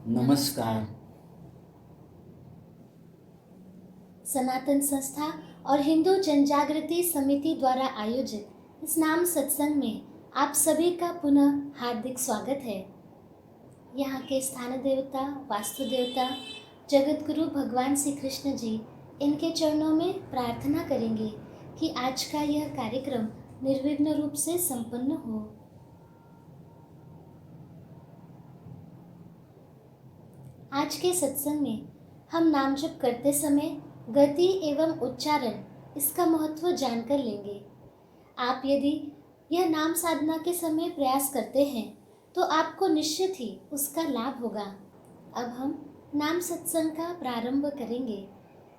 नमस्कार। सनातन संस्था और हिंदू जनजागृति समिति द्वारा आयोजित इस नाम सत्संग में आप सभी का पुनः हार्दिक स्वागत है। यहाँ के स्थान देवता, वास्तु देवता, जगत गुरु भगवान श्री कृष्ण जी, इनके चरणों में प्रार्थना करेंगे कि आज का यह कार्यक्रम निर्विघ्न रूप से संपन्न हो। आज के सत्संग में हम नाम जप करते समय गति एवं उच्चारण इसका महत्व जानकर लेंगे। आप यदि यह नाम साधना के समय प्रयास करते हैं तो आपको निश्चित ही उसका लाभ होगा। अब हम नाम सत्संग का प्रारंभ करेंगे।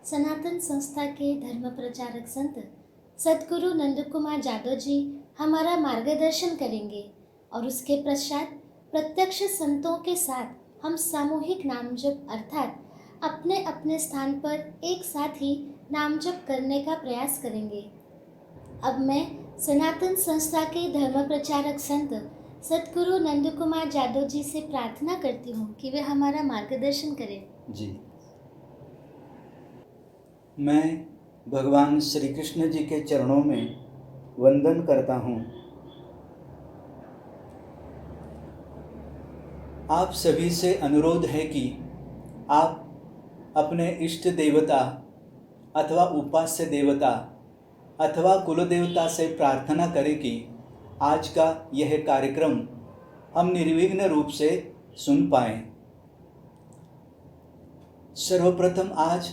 सनातन संस्था के धर्म प्रचारक संत सद्गुरु नंद कुमार जादव जी हमारा मार्गदर्शन करेंगे और उसके पश्चात प्रत्यक्ष संतों के साथ हम सामूहिक नाम जप अर्थात अपने अपने स्थान पर एक साथ ही नाम जप करने का प्रयास करेंगे। अब मैं सनातन संस्था के धर्म प्रचारक संत सद्गुरु नंद कुमार जादव जी से प्रार्थना करती हूँ कि वे हमारा मार्गदर्शन करें। जी, मैं भगवान श्री कृष्ण जी के चरणों में वंदन करता हूँ। आप सभी से अनुरोध है कि आप अपने इष्ट देवता अथवा उपास्य देवता अथवा कुल देवता से प्रार्थना करें कि आज का यह कार्यक्रम हम निर्विघ्न रूप से सुन पाएं। सर्वप्रथम आज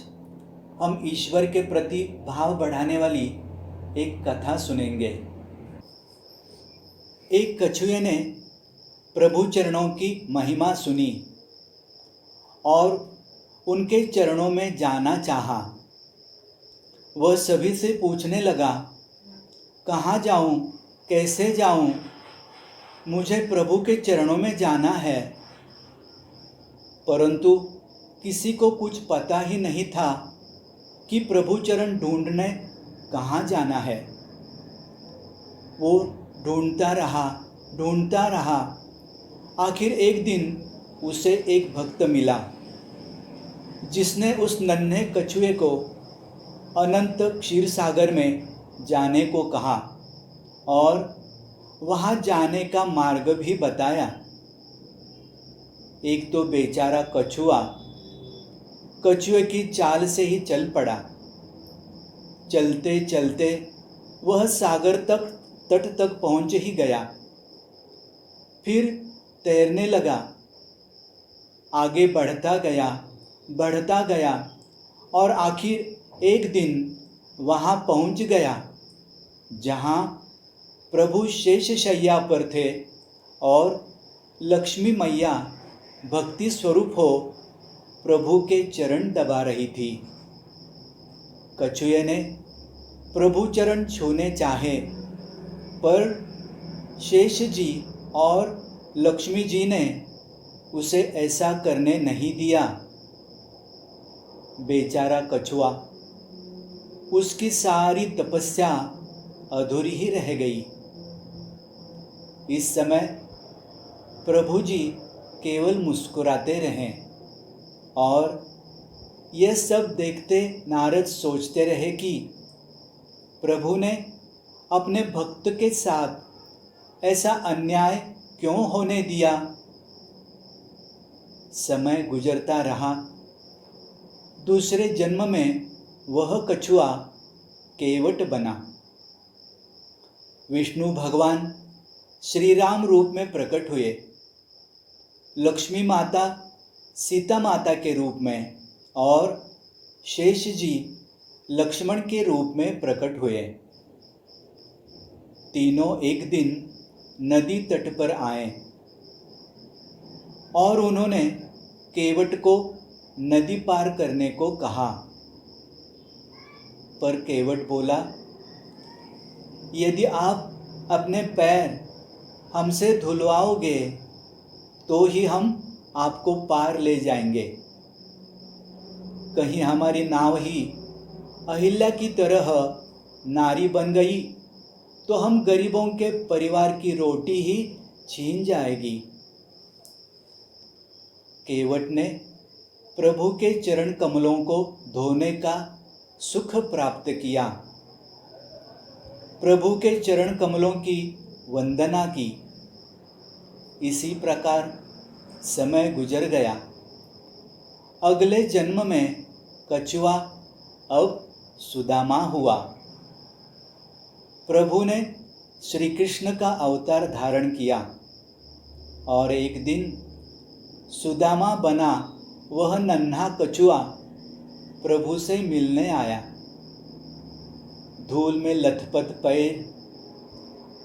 हम ईश्वर के प्रति भाव बढ़ाने वाली एक कथा सुनेंगे। एक कछुए ने प्रभु चरणों की महिमा सुनी और उनके चरणों में जाना चाहा। वह सभी से पूछने लगा, कहाँ जाऊँ, कैसे जाऊँ? मुझे प्रभु के चरणों में जाना है। परंतु किसी को कुछ पता ही नहीं था कि प्रभु चरण ढूंढने कहाँ जाना है। वो ढूंढता रहा। आखिर एक दिन उसे एक भक्त मिला जिसने उस नन्हे कछुए को अनंत क्षीर सागर में जाने को कहा और वहाँ जाने का मार्ग भी बताया। एक तो बेचारा कछुआ कछुए की चाल से ही चल पड़ा। चलते चलते वह सागर तट तक पहुँच ही गया। फिर तैरने लगा। आगे बढ़ता गया और आखिर एक दिन वहाँ पहुँच गया जहाँ प्रभु शेषशय्या पर थे और लक्ष्मी मैया भक्ति स्वरूप हो प्रभु के चरण दबा रही थी। कछुए ने प्रभु चरण छूने चाहे पर शेष जी और लक्ष्मी जी ने उसे ऐसा करने नहीं दिया। बेचारा कछुआ, उसकी सारी तपस्या अधूरी ही रह गई। इस समय प्रभु जी केवल मुस्कुराते रहे और यह सब देखते नारद सोचते रहे कि प्रभु ने अपने भक्त के साथ ऐसा अन्याय क्यों होने दिया। समय गुजरता रहा। दूसरे जन्म में वह कछुआ केवट बना। विष्णु भगवान श्री राम रूप में प्रकट हुए। लक्ष्मी माता सीता माता के रूप में और शेष जी लक्ष्मण के रूप में प्रकट हुए। तीनों एक दिन नदी तट पर आए और उन्होंने केवट को नदी पार करने को कहा। पर केवट बोला, यदि आप अपने पैर हमसे धुलवाओगे तो ही हम आपको पार ले जाएंगे। कहीं हमारी नाव ही अहिल्या की तरह नारी बन गई तो हम गरीबों के परिवार की रोटी ही छीन जाएगी। केवट ने प्रभु के चरण कमलों को धोने का सुख प्राप्त किया, प्रभु के चरण कमलों की वंदना की। इसी प्रकार समय गुजर गया। अगले जन्म में कछुआ अब सुदामा हुआ। प्रभु ने श्री कृष्ण का अवतार धारण किया और एक दिन सुदामा बना वह नन्हा कछुआ प्रभु से मिलने आया। धूल में लथपथ पैर,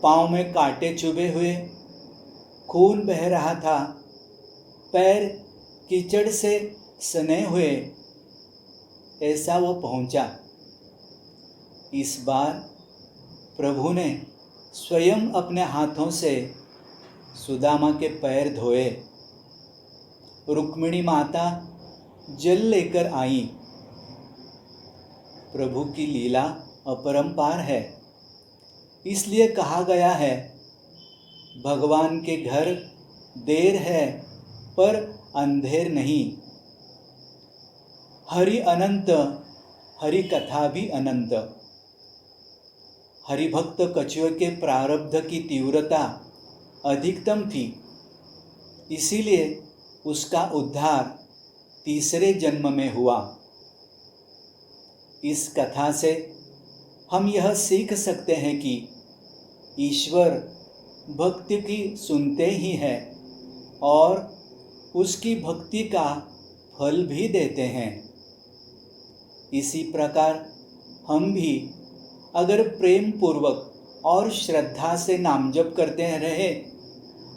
पाँव में कांटे चुभे हुए, खून बह रहा था, पैर कीचड़ से सने हुए, ऐसा वो पहुंचा। इस बार प्रभु ने स्वयं अपने हाथों से सुदामा के पैर धोए। रुक्मिणी माता जल लेकर आई। प्रभु की लीला अपरंपार है, इसलिए कहा गया है, भगवान के घर देर है पर अंधेर नहीं। हरि अनंत, हरि कथा भी अनंत। हरिभक्त कछुए के प्रारब्ध की तीव्रता अधिकतम थी, इसीलिए उसका उद्धार तीसरे जन्म में हुआ। इस कथा से हम यह सीख सकते हैं कि ईश्वर भक्ति की सुनते ही है और उसकी भक्ति का फल भी देते हैं। इसी प्रकार हम भी अगर प्रेम पूर्वक और श्रद्धा से नाम जप करते रहे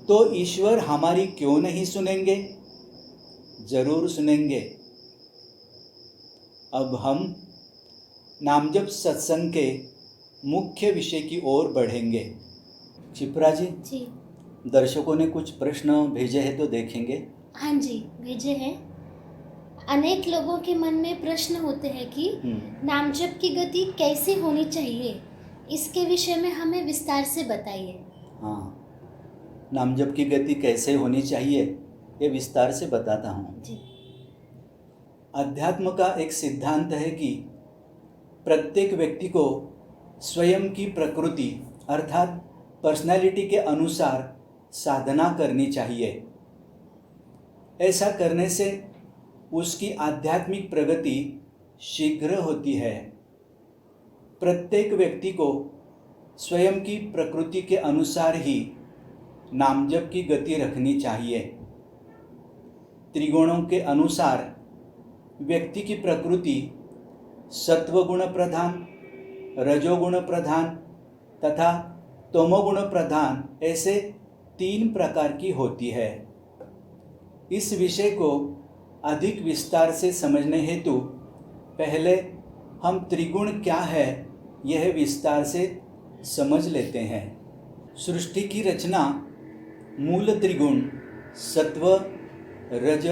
तो ईश्वर हमारी क्यों नहीं सुनेंगे? जरूर सुनेंगे। अब हम नाम जप सत्संग के मुख्य विषय की ओर बढ़ेंगे। चिपरा जी, दर्शकों ने कुछ प्रश्न भेजे हैं तो देखेंगे। हाँ जी, भेजे हैं। अनेक लोगों के मन में प्रश्न होते हैं कि नाम जप की गति कैसे होनी चाहिए, इसके विषय में हमें विस्तार से बताइए। हाँ, नाम जप की गति कैसे होनी चाहिए ये विस्तार से बताता हूँ जी। अध्यात्म का एक सिद्धांत है कि प्रत्येक व्यक्ति को स्वयं की प्रकृति अर्थात पर्सनैलिटी के अनुसार साधना करनी चाहिए। ऐसा करने से उसकी आध्यात्मिक प्रगति शीघ्र होती है। प्रत्येक व्यक्ति को स्वयं की प्रकृति के अनुसार ही नाम जप की गति रखनी चाहिए। त्रिगुणों के अनुसार व्यक्ति की प्रकृति सत्वगुण प्रधान, रजोगुण प्रधान तथा तमोगुण प्रधान ऐसे 3 प्रकार की होती है। इस विषय को अधिक विस्तार से समझने हेतु पहले हम त्रिगुण क्या है यह विस्तार से समझ लेते हैं। सृष्टि की रचना मूल त्रिगुण सत्व, रज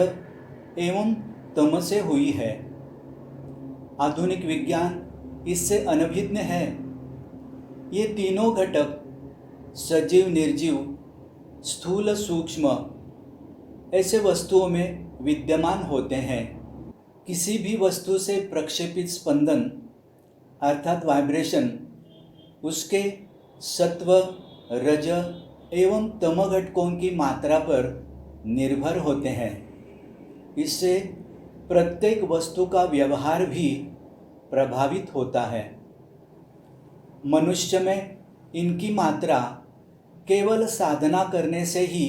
एवं तम से हुई है। आधुनिक विज्ञान इससे अनभिज्ञ है। ये तीनों घटक सजीव, निर्जीव, स्थूल, सूक्ष्म ऐसे वस्तुओं में विद्यमान होते हैं। किसी भी वस्तु से प्रक्षेपित स्पंदन अर्थात वाइब्रेशन उसके सत्व, रज एवं तम घटकों की मात्रा पर निर्भर होते हैं। इससे प्रत्येक वस्तु का व्यवहार भी प्रभावित होता है। मनुष्य में इनकी मात्रा केवल साधना करने से ही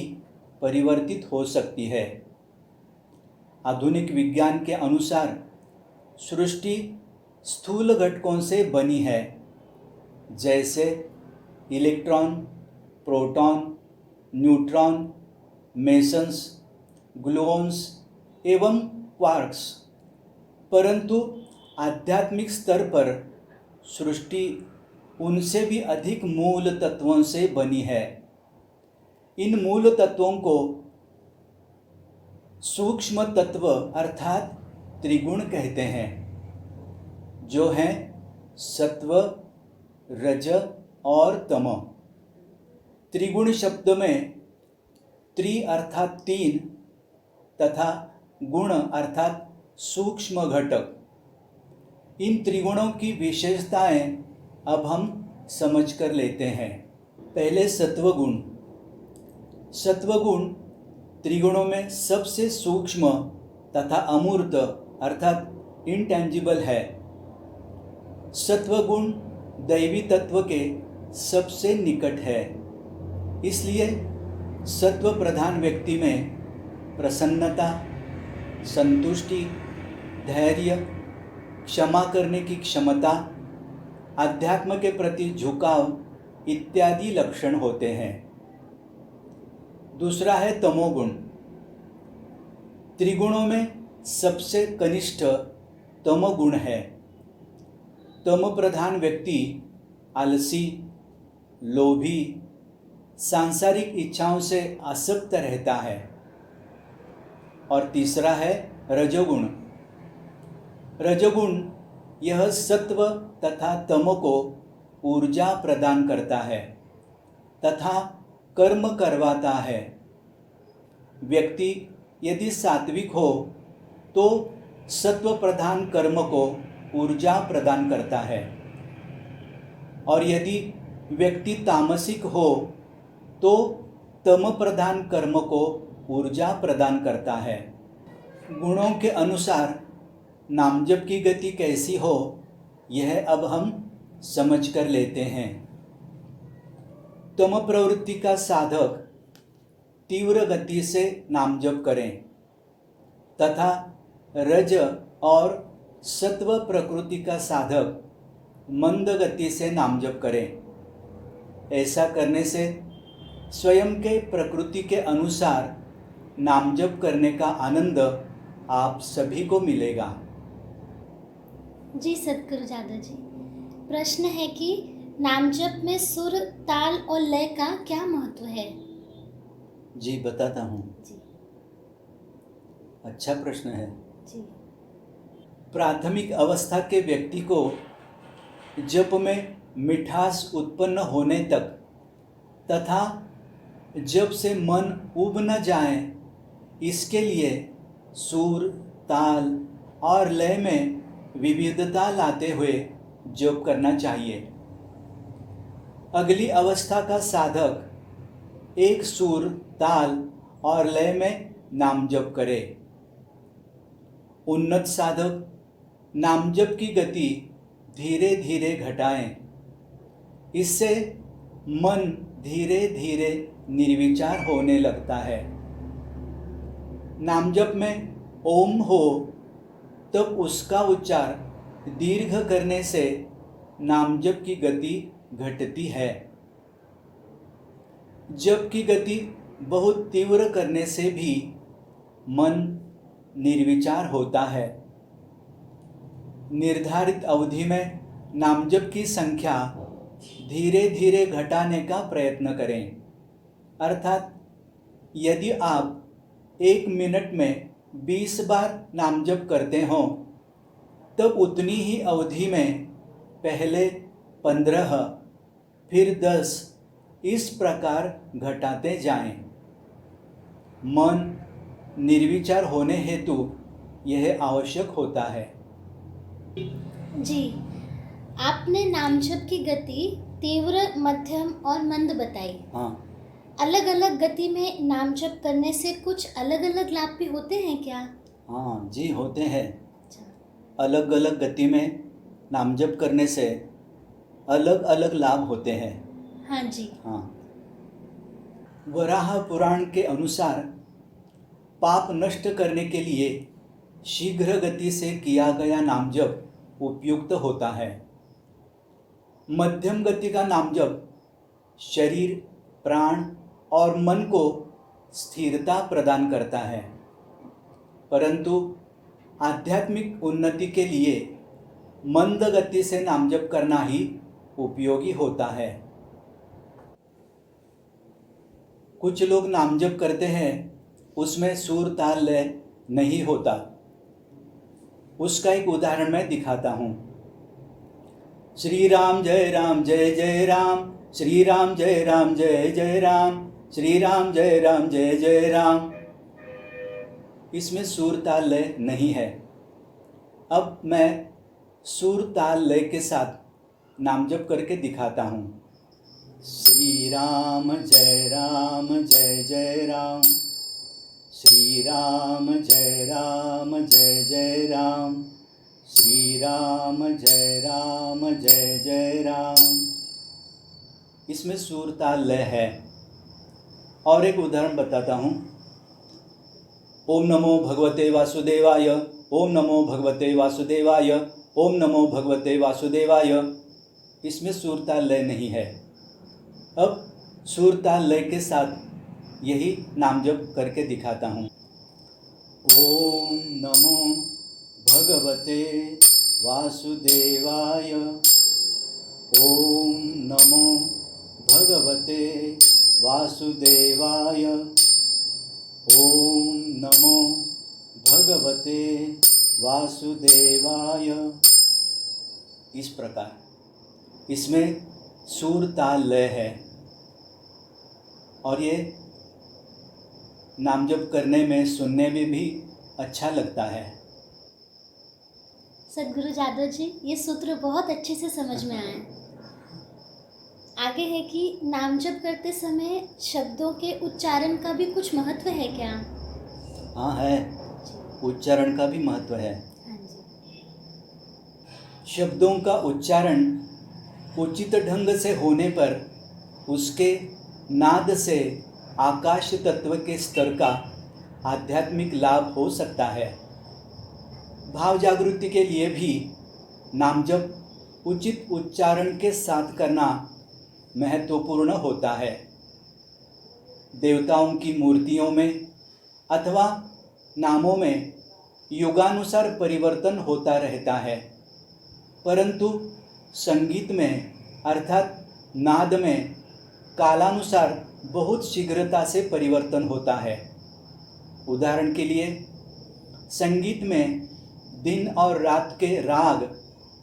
परिवर्तित हो सकती है। आधुनिक विज्ञान के अनुसार सृष्टि स्थूल घटकों से बनी है, जैसे electron, proton, neutron, masons, gluons एवं क्वार्क्स। परंतु आध्यात्मिक स्तर पर सृष्टि उनसे भी अधिक मूल तत्वों से बनी है। इन मूल तत्वों को सूक्ष्म तत्व अर्थात त्रिगुण कहते हैं, जो हैं सत्व, रज और तम। त्रिगुण शब्द में त्रि अर्थात 3 तथा गुण अर्थात सूक्ष्म घटक। इन त्रिगुणों की विशेषताएं अब हम समझ कर लेते हैं। पहले सत्वगुण। सत्वगुण त्रिगुणों में सबसे सूक्ष्म तथा अमूर्त अर्थात इंटेंजिबल है। सत्वगुण दैवी तत्व के सबसे निकट है, इसलिए सत्व प्रधान व्यक्ति में प्रसन्नता, संतुष्टि, धैर्य, क्षमा करने की क्षमता, अध्यात्म के प्रति झुकाव इत्यादि लक्षण होते हैं। दूसरा है तमोगुण। त्रिगुणों में सबसे कनिष्ठ तमोगुण है। तम प्रधान व्यक्ति आलसी, लोभी, सांसारिक इच्छाओं से आसक्त रहता है। और तीसरा है रजोगुण। रजोगुण यह सत्व तथा तम को ऊर्जा प्रदान करता है तथा कर्म करवाता है। व्यक्ति यदि सात्विक हो तो सत्व प्रधान कर्म को ऊर्जा प्रदान करता है, और यदि व्यक्ति तामसिक हो तो तम प्रधान कर्म को ऊर्जा प्रदान करता है। गुणों के अनुसार नामजप की गति कैसी हो, यह अब हम समझ कर लेते हैं। तम प्रवृत्ति का साधक तीव्र गति से नामजप करें तथा रज और सत्व प्रकृति का साधक मंद गति से नामजप करें। ऐसा करने से स्वयं के प्रकृति के अनुसार नामजप करने का आनंद आप सभी को मिलेगा। जी सतगुरु दादा जी, प्रश्न है कि नामजप में सुर, ताल और लय का क्या महत्व है? जी बताता हूँ। जी अच्छा प्रश्न है। जी प्राथमिक अवस्था के व्यक्ति को जप में मिठास उत्पन्न होने तक तथा जप से मन ऊब न जाए, इसके लिए सुर, ताल और लय में विविधता लाते हुए जप करना चाहिए। अगली अवस्था का साधक एक सुर, ताल और लय में नाम जप करे। उन्नत साधक नामजप की गति धीरे धीरे घटाएं। इससे मन धीरे धीरे निर्विचार होने लगता है। नामजप में ओम हो तब उसका उच्चार दीर्घ करने से नामजप की गति घटती है। जप की गति बहुत तीव्र करने से भी मन निर्विचार होता है। निर्धारित अवधि में नामजप की संख्या धीरे धीरे घटाने का प्रयत्न करें। अर्थात यदि आप 1 मिनट में 20 बार नामजप करते हो, तब उतनी ही अवधि में पहले 15, फिर 10 इस प्रकार घटाते जाएं। मन निर्विचार होने हेतु यह आवश्यक होता है। जी, आपने नामजप की गति तीव्र, मध्यम और मंद बताई। हाँ अलग अलग गति में नाम जप करने से कुछ अलग अलग लाभ भी होते हैं क्या? हाँ जी, होते हैं। अच्छा। अलग अलग गति में नाम जप करने से अलग अलग लाभ होते हैं। हाँ जी। हाँ, वराह पुराण के अनुसार पाप नष्ट करने के लिए शीघ्र गति से किया गया नाम जप उपयुक्त होता है। मध्यम गति का नाम जप शरीर, प्राण और मन को स्थिरता प्रदान करता है, परंतु आध्यात्मिक उन्नति के लिए मंद गति से नामजप करना ही उपयोगी होता है। कुछ लोग नामजप करते हैं, उसमें सुर ताल लय नहीं होता। उसका एक उदाहरण मैं दिखाता हूँ। श्री राम जय राम जय जय राम, श्री राम जय राम जय जय राम, श्री राम जय राम जय जय राम। इसमें सुर ताल लय नहीं है। अब मैं सुर ताल लय के साथ नाम जप करके दिखाता हूँ। श्री राम जय जय राम, श्री राम जय जय राम, श्री राम जय जय राम। इसमें सुर ताल लय है। और एक उदाहरण बताता हूँ। ओम नमो भगवते वासुदेवाय, ओम नमो भगवते वासुदेवाय, ओम नमो भगवते वासुदेवाय। इसमें सुर ताल लय नहीं है। अब सुर ताल लय के साथ यही नाम जप करके दिखाता हूँ। ओम नमो भगवते वासुदेवाय, ओम नमो भगवते वासुदेवाय, ओम नमो भगवते वासुदेवाय। इस प्रकार इसमें सुर ताल लय है और ये नाम जप करने में सुनने में भी अच्छा लगता है। सद्गुरु जादव जी, ये सूत्र बहुत अच्छे से समझ में आए। आगे है कि नाम जप करते समय शब्दों के उच्चारण का भी कुछ महत्व है क्या? हाँ है, उच्चारण का भी महत्व है। हाँ जी। शब्दों का उच्चारण उचित ढंग से होने पर उसके नाद से आकाश तत्व के स्तर का आध्यात्मिक लाभ हो सकता है। भाव जागृति के लिए भी नाम जप उचित उच्चारण के साथ करना महत्वपूर्ण होता है। देवताओं की मूर्तियों में अथवा नामों में युगानुसार परिवर्तन होता रहता है, परंतु संगीत में अर्थात नाद में कालानुसार बहुत शीघ्रता से परिवर्तन होता है। उदाहरण के लिए संगीत में दिन और रात के राग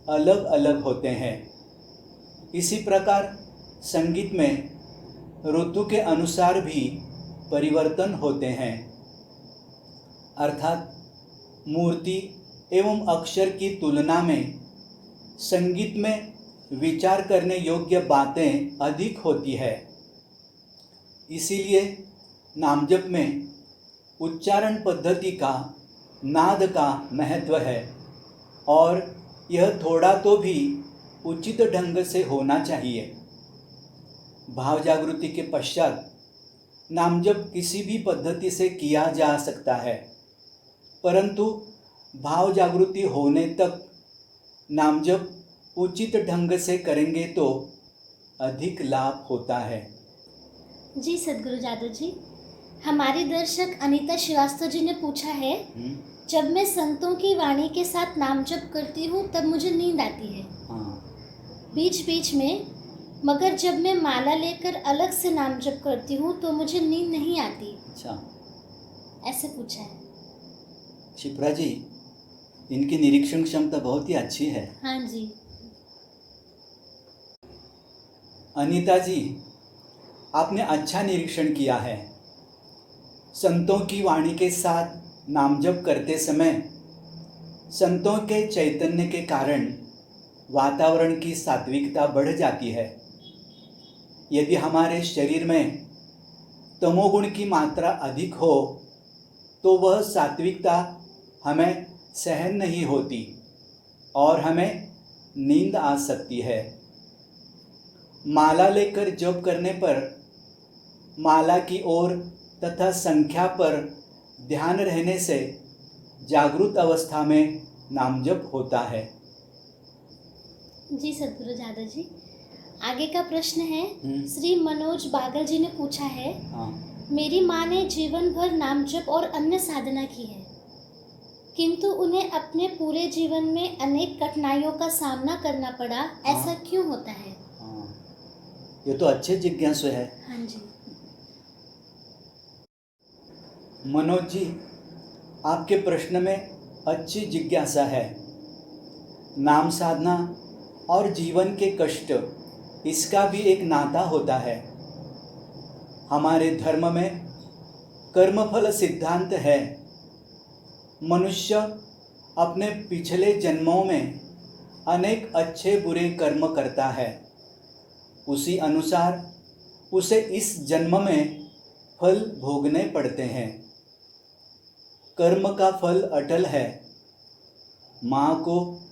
अलग अलग होते हैं। इसी प्रकार संगीत में ऋतु के अनुसार भी परिवर्तन होते हैं, अर्थात मूर्ति एवं अक्षर की तुलना में संगीत में विचार करने योग्य बातें अधिक होती है। इसीलिए नाम जप में उच्चारण पद्धति का, नाद का महत्व है और यह थोड़ा तो भी उचित ढंग से होना चाहिए। भाव जागृति के पश्चात नाम जप किसी भी पद्धति से किया जा सकता है, परंतु भाव जागृति होने तक नाम जप उचित ढंग से करेंगे तो अधिक लाभ होता है। जी सद्गुरु जादव जी, हमारी दर्शक अनीता श्रीवास्तव जी ने पूछा है, जब मैं संतों की वाणी के साथ नाम जप करती हूँ तब मुझे नींद आती है। हाँ, बीच बीच में, मगर जब मैं माला लेकर अलग से नाम जप करती हूँ तो मुझे नींद नहीं आती। अच्छा, ऐसे पूछा है। शिप्रा जी, इनकी निरीक्षण क्षमता बहुत ही अच्छी है। हाँ जी। अनीता जी, आपने अच्छा निरीक्षण किया है। संतों की वाणी के साथ नाम जप करते समय संतों के चैतन्य के कारण वातावरण की सात्विकता बढ़ जाती है। यदि हमारे शरीर में तमोगुण की मात्रा अधिक हो तो वह सात्विकता हमें सहन नहीं होती और हमें नींद आ सकती है। माला लेकर जप करने पर माला की ओर तथा संख्या पर ध्यान रहने से जागृत अवस्था में नाम जप होता है। जी सद्गुरु जादव जी, आगे का प्रश्न है, श्री मनोज बागल जी ने पूछा है, मेरी माँ ने जीवन भर नाम जप और अन्य साधना की है, किंतु उन्हें अपने पूरे जीवन में अनेक कठिनाइयों का सामना करना पड़ा, ऐसा क्यों होता है? ये तो अच्छे जिज्ञासु है। हाँ जी। मनोज जी, आपके प्रश्न में अच्छी जिज्ञासा है। नाम साधना और जीवन के कष्ट, इसका भी एक नाता होता है। हमारे धर्म में कर्मफल सिद्धांत है मनुष्य अपने पिछले जन्मों में अनेक अच्छे बुरे कर्म करता है, उसी अनुसार उसे इस जन्म में फल भोगने पड़ते हैं। कर्म का फल अटल है। माँ को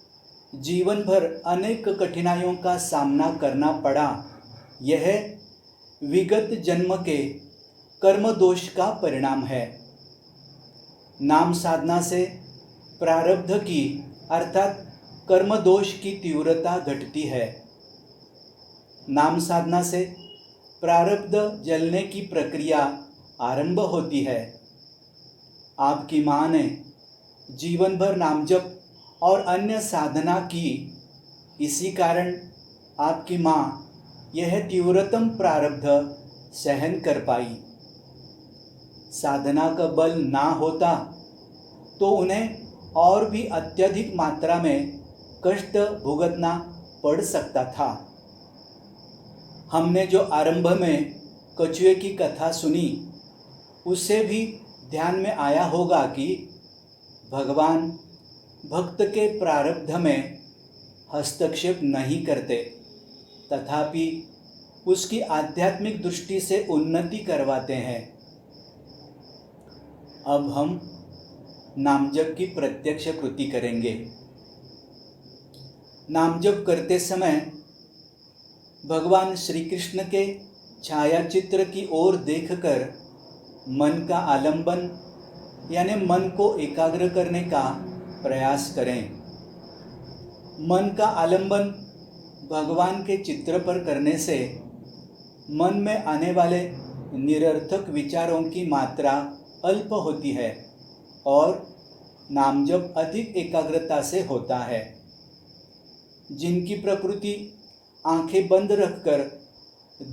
जीवन भर अनेक कठिनाइयों का सामना करना पड़ा। यह विगत जन्म के कर्म दोष का परिणाम है। नाम साधना से प्रारब्ध की अर्थात कर्म दोष की तीव्रता घटती है। नाम साधना से प्रारब्ध जलने की प्रक्रिया आरंभ होती है। आपकी माँ ने जीवन भर नाम जप और अन्य साधना की, इसी कारण आपकी माँ यह तीव्रतम प्रारब्ध सहन कर पाई। साधना का बल ना होता तो उन्हें और भी अत्यधिक मात्रा में कष्ट भुगतना पड़ सकता था। हमने जो आरंभ में कछुए की कथा सुनी, उससे भी ध्यान में आया होगा कि भगवान भक्त के प्रारब्ध में हस्तक्षेप नहीं करते, तथापि उसकी आध्यात्मिक दृष्टि से उन्नति करवाते हैं। अब हम नामजप की प्रत्यक्ष कृति करेंगे। नामजप करते समय भगवान श्री कृष्ण के छायाचित्र की ओर देखकर मन का आलंबन यानी मन को एकाग्र करने का प्रयास करें। मन का आलंबन भगवान के चित्र पर करने से मन में आने वाले निरर्थक विचारों की मात्रा अल्प होती है और नामजप अधिक एकाग्रता से होता है। जिनकी प्रकृति आंखें बंद रखकर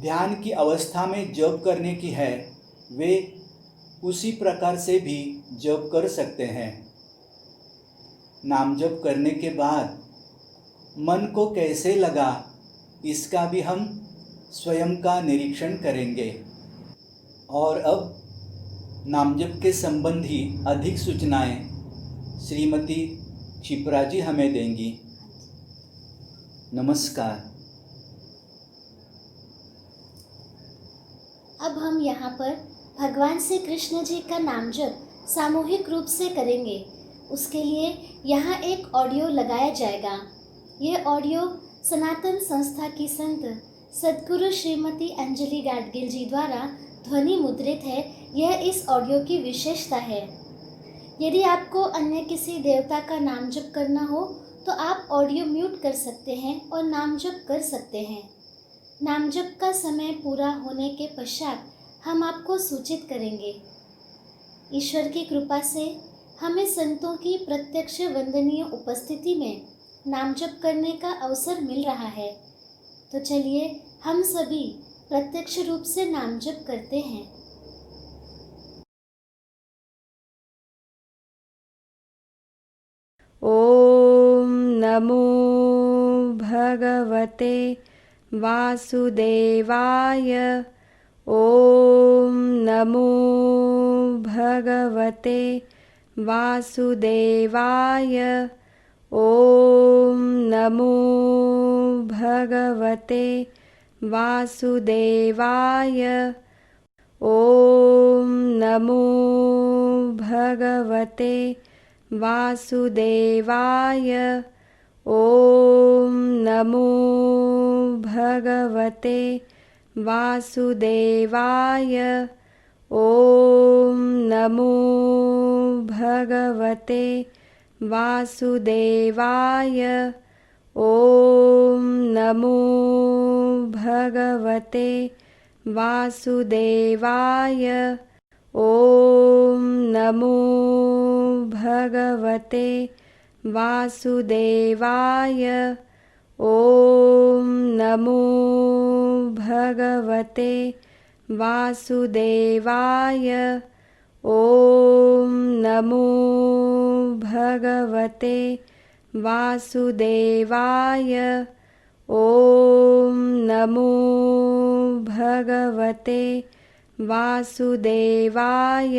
ध्यान की अवस्था में जप करने की है, वे उसी प्रकार से भी जप कर सकते हैं। नाम जप करने के बाद मन को कैसे लगा, इसका भी हम स्वयं का निरीक्षण करेंगे। और अब नामजप के संबंधी अधिक सूचनाएं श्रीमती क्षिप्रा जी हमें देंगी। नमस्कार। अब हम यहाँ पर भगवान श्री कृष्ण जी का नाम जप सामूहिक रूप से करेंगे। उसके लिए यहाँ एक ऑडियो लगाया जाएगा। ये ऑडियो सनातन संस्था की संत सद्गुरु श्रीमती अंजलि गाडगिल जी द्वारा ध्वनि मुद्रित है। यह इस ऑडियो की विशेषता है। यदि आपको अन्य किसी देवता का नाम जप करना हो तो आप ऑडियो म्यूट कर सकते हैं और नाम जप कर सकते हैं। नाम जप का समय पूरा होने के पश्चात हम आपको सूचित करेंगे। ईश्वर की कृपा से हमें संतों की प्रत्यक्ष वंदनीय उपस्थिति में नाम जप करने का अवसर मिल रहा है। तो चलिए हम सभी प्रत्यक्ष रूप से नाम जप करते हैं। ॐ नमो भगवते वासुदेवाय। ॐ नमो भगवते वासुदेवाय। ॐ नमो भगवते वासुदेवाय। ॐ नमो भगवते वासुदेवाय। ॐ नमो भगवते वासुदेवाय। ॐ नमो भगवते वासुदेवाय। ॐ नमो भगवते वासुदेवाय। ॐ नमो भगवते वासुदेवाय। ॐ नमो भगवते वासुदेवाय। ॐ नमो भगवते वासुदेवाय। ॐ नमो भगवते वासुदेवाय।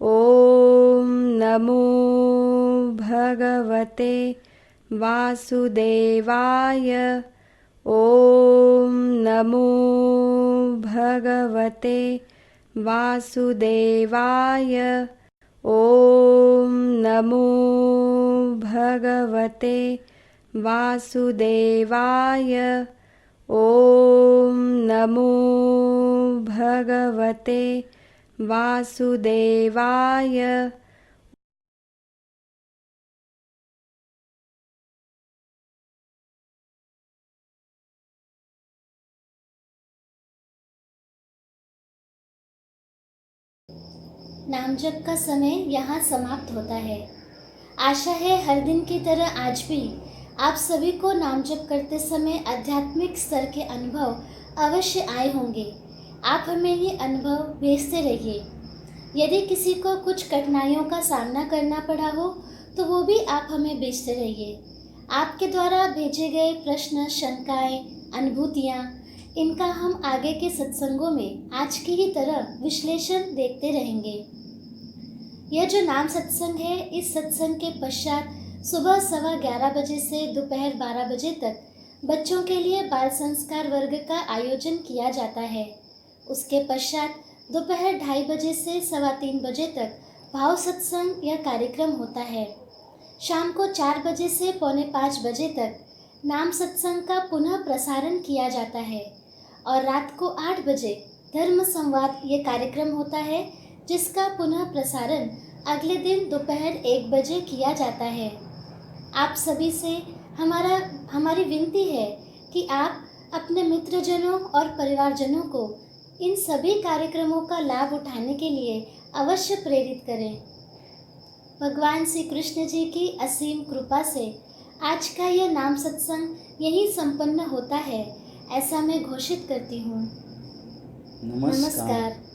ॐ नमो भगवते वासुदेवाय। ॐ नमो भगवते वासुदेवाय। ॐ नमो भगवते वासुदेवाय। ॐ नमो भगवते वासुदेवाय। नाम जप का समय यहाँ समाप्त होता है। आशा है हर दिन की तरह आज भी आप सभी को नाम जप करते समय आध्यात्मिक स्तर के अनुभव अवश्य आए होंगे। आप हमें ये अनुभव भेजते रहिए। यदि किसी को कुछ कठिनाइयों का सामना करना पड़ा हो तो वो भी आप हमें भेजते रहिए। आपके द्वारा भेजे गए प्रश्न, शंकाएं, अनुभूतियाँ, इनका हम आगे के सत्संगों में आज की ही तरह विश्लेषण देखते रहेंगे। यह जो नाम सत्संग है, इस सत्संग के पश्चात सुबह 11:15 बजे से दोपहर 12 बजे तक बच्चों के लिए बाल संस्कार वर्ग का आयोजन किया जाता है। उसके पश्चात दोपहर 2:30 बजे से 3:15 बजे तक भाव सत्संग यह कार्यक्रम होता है। शाम को 4 बजे से 4:45 बजे तक नाम सत्संग का पुनः प्रसारण किया जाता है और रात को 8 बजे धर्म संवाद ये कार्यक्रम होता है, जिसका पुनः प्रसारण अगले दिन दोपहर 1 बजे किया जाता है। आप सभी से हमारी विनती है कि आप अपने मित्रजनों और परिवारजनों को इन सभी कार्यक्रमों का लाभ उठाने के लिए अवश्य प्रेरित करें। भगवान श्री कृष्ण जी की असीम कृपा से आज का यह नाम सत्संग यही संपन्न होता है, ऐसा मैं घोषित करती हूँ। नमस्कार। नमस्कार।